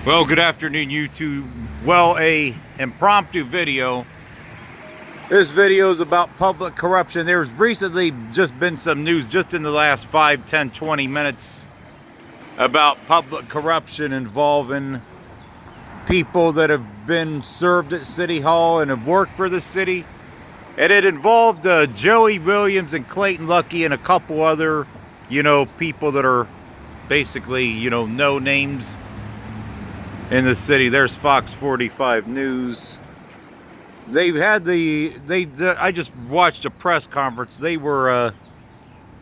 Well, good afternoon, YouTube. Well, a impromptu video. This video is about public corruption. There's recently just been some news just in the last 5, 10, 20 minutes about public corruption involving people that have been served at City Hall and have worked for the city. And it involved Joey Williams and Clayton Lucky and a couple other, people that are basically, no names in the city. There's Fox 45 News. They've had I just watched a press conference. They were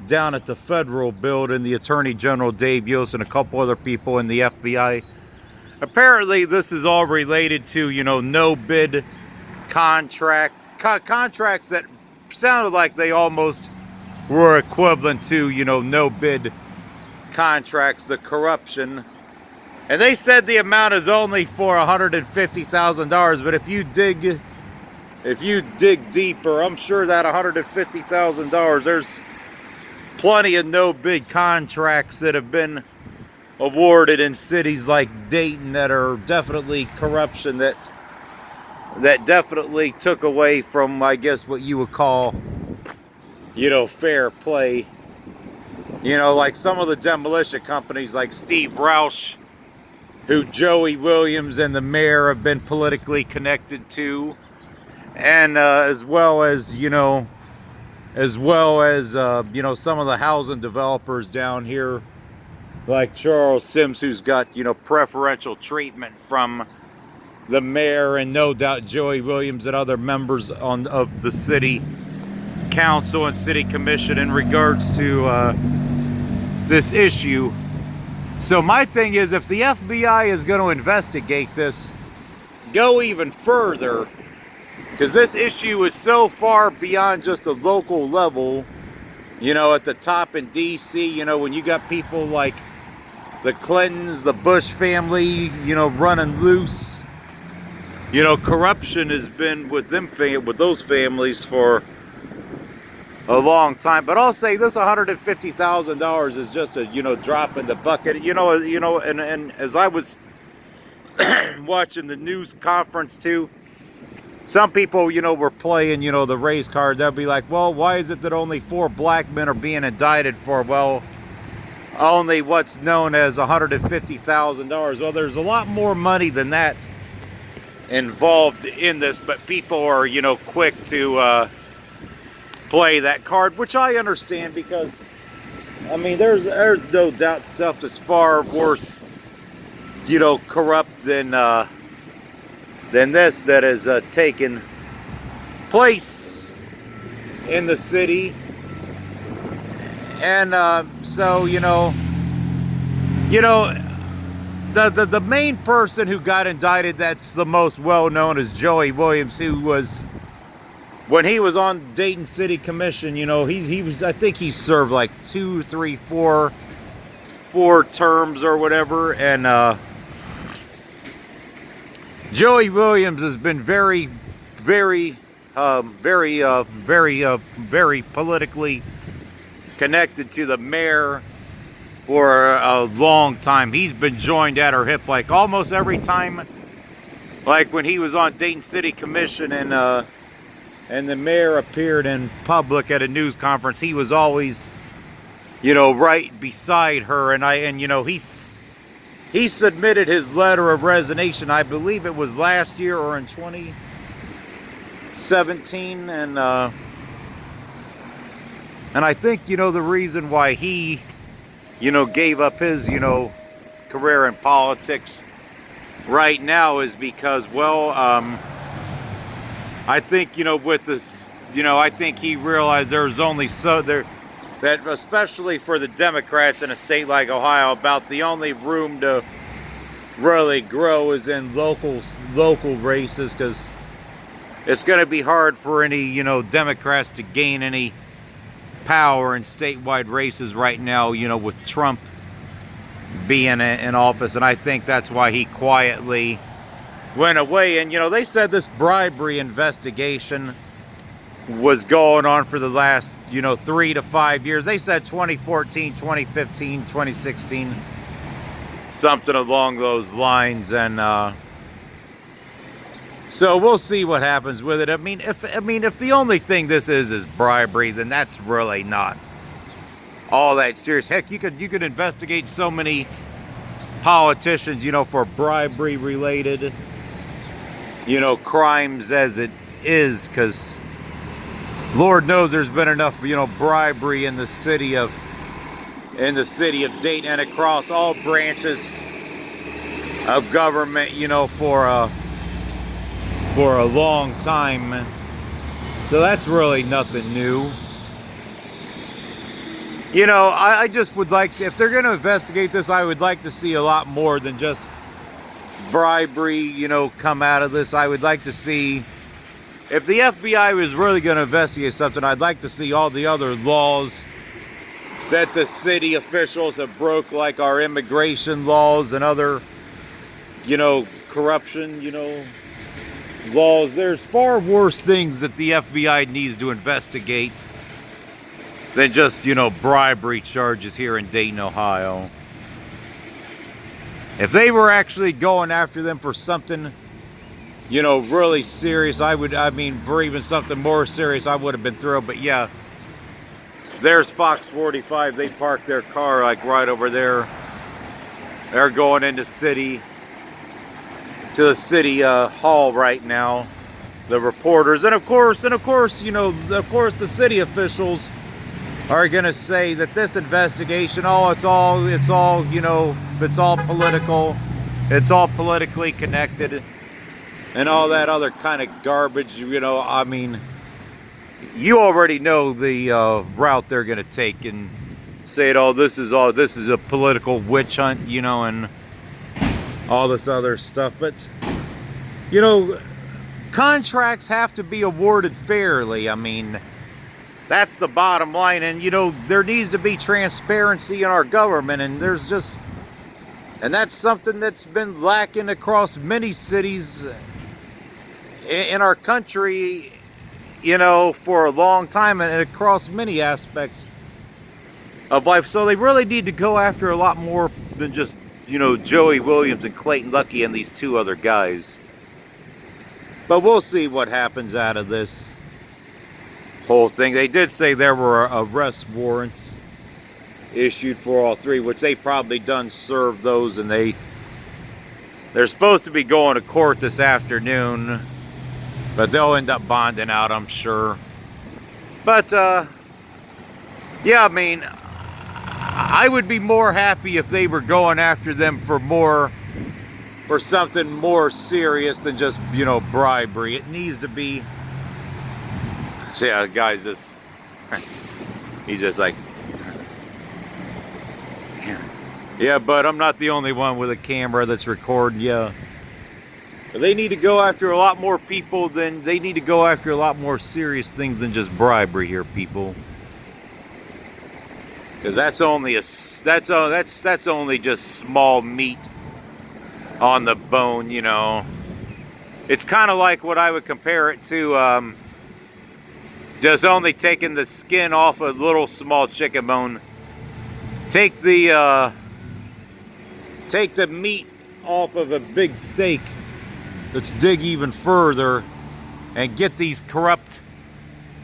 down at the federal building, the Attorney General Dave Yost and a couple other people in the FBI. Apparently this is all related to, no bid contracts that sounded like they almost were equivalent to, no bid contracts, the corruption. And they said the amount is only for $150,000, but if you dig deeper, I'm sure that $150,000, there's plenty of no bid contracts that have been awarded in cities like Dayton that are definitely corruption, that definitely took away from, I guess, what you would call, fair play. Like some of the demolition companies like Steve Roush, who Joey Williams and the mayor have been politically connected to, and as well as some of the housing developers down here, like Charles Sims, who's got preferential treatment from the mayor, and no doubt Joey Williams and other members of the city council and city commission in regards to this issue. So my thing is, if the FBI is going to investigate this, go even further, because this issue is so far beyond just a local level. At the top in DC, when you got people like the Clintons, the Bush family, running loose. Corruption has been with those families for a long time. But I'll say this $150,000 is just a drop in the bucket. And as I was watching the news conference too, some people were playing the race card. They'll be like, well, why is it that only 4 black men are being indicted for, well, only what's known as $150,000? Well, there's a lot more money than that involved in this, but people are quick to play that card, which I understand, because I mean there's no doubt stuff that's far worse corrupt than this that has taken place in the city. And so the main person who got indicted that's the most well known is Joey Williams, who was, when he was on Dayton City Commission, he was, I think he served like 2, 3, 4 terms or whatever. And Joey Williams has been very politically connected to the mayor for a long time. He's been joined at her hip, like almost every time, like when he was on Dayton City Commission and the mayor appeared in public at a news conference, he was always, right beside her. And he submitted his letter of resignation, I believe it was last year or in 2017. And I think, the reason why he, gave up his, career in politics right now is because, well, I think, with this, I think he realized there's only that especially for the Democrats in a state like Ohio, about the only room to really grow is in local races, because it's going to be hard for any, Democrats to gain any power in statewide races right now, with Trump being in office. And I think that's why he quietly went away. And they said this bribery investigation was going on for the last 3 to 5 years. They said 2014, 2015, 2016. something along those lines. And so we'll see what happens with it. I mean, if the only thing this is bribery, then that's really not all that serious. Heck, you could investigate so many politicians, you know, for bribery related, you know, crimes as it is, because Lord knows there's been enough, you know, bribery in the city of Dayton and across all branches of government, you know, for a long time. So that's really nothing new. You know, I just would like, if they're going to investigate this, I would like to see a lot more than just bribery, you know, come out of this. I would like to see, if the FBI was really going to investigate something, I'd like to see all the other laws that the city officials have broke, like our immigration laws and other, you know, corruption, you know, laws. There's far worse things that the FBI needs to investigate than just, you know, bribery charges here in Dayton, Ohio. If they were actually going after them for something, you know, really serious, I mean, for even something more serious, I would have been thrilled. But yeah, there's Fox 45. They parked their car like right over there. They're going into the city hall right now, the reporters. And of course, you know, the city officials are going to say that this investigation, oh, it's all, you know, it's all political, it's all politically connected, and all that other kind of garbage. You know, I mean, you already know the route they're going to take and say it all. This is a political witch hunt, you know, and all this other stuff. But, you know, contracts have to be awarded fairly. I mean, that's the bottom line. And, you know, there needs to be transparency in our government, and and that's something that's been lacking across many cities in our country, you know, for a long time, and across many aspects of life. So they really need to go after a lot more than just, you know, Joey Williams and Clayton Lucky and these two other guys. But we'll see what happens out of this whole thing. They did say there were arrest warrants issued for all three, which they probably done served those, and they're supposed to be going to court this afternoon, but they'll end up bonding out, I'm sure. But yeah, I mean, I would be more happy if they were going after them for something more serious than just, you know, bribery. It needs to be. So yeah, the guy's just, he's just like, yeah, but I'm not the only one with a camera that's recording. Yeah, they need to go after a lot more people than, they need to go after a lot more serious things than just bribery here, people. Because that's only that's only just small meat on the bone, you know. It's kind of like what I would compare it to, just only taking the skin off a little small chicken bone. Take the meat off of a big steak. Let's dig even further and get these corrupt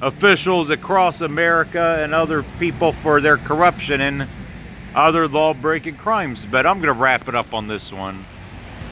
officials across America and other people for their corruption and other law-breaking crimes. But I'm going to wrap it up on this one.